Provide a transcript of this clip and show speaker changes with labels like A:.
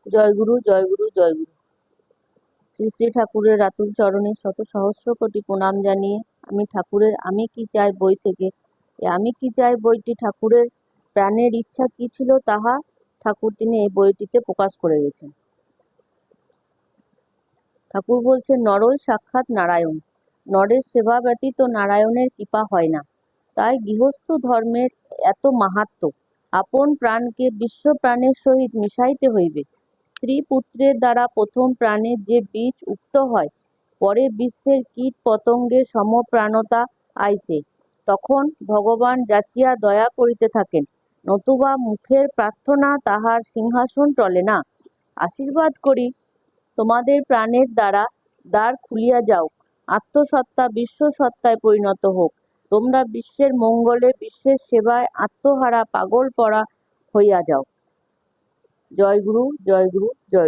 A: জয়গুরু, জয়গুরু, জয়গুরু। শ্রী শ্রী ঠাকুরের রাতুল চরণে শত সহস্র কোটি প্রণাম জানিয়ে আমি ঠাকুরের আমি কি চাই বই থেকে আমি কি চাই বইটি ঠাকুরের প্রাণের ইচ্ছা কি ছিল তাহা ঠাকুর তিনি এই বইটিতে প্রকাশ করে গেছেন। ঠাকুর বলছেন, নরই সাক্ষাৎ নারায়ণ, নরের সেবা ব্যতীত নারায়ণের কৃপা হয় না। তাই গৃহস্থ ধর্মের এত মাহাত্ম্য। আপন প্রাণকে বিশ্ব প্রাণের সহিত মিশাইতে হইবে। স্ত্রী পুত্রের দ্বারা প্রথম প্রাণের যে বীজ উক্ত হয়, পরে বিশ্বের কীট পতঙ্গের সমপ্রাণতা আইসে, তখন ভগবান যাচিয়া দয়া করিতে থাকেন, নতুবা মুখের প্রার্থনা তাহার সিংহাসন টলে না। আশীর্বাদ করি, তোমাদের প্রাণের দ্বার খুলিয়া যাও, আত্মসত্তা বিশ্বসত্তায় পরিণত হোক। তোমরা বিশ্বের মঙ্গলে, বিশ্বের সেবায় আত্মহারা পাগল পরা হইয়া যাও। জয় গুরু, জয় গুরু, জয়।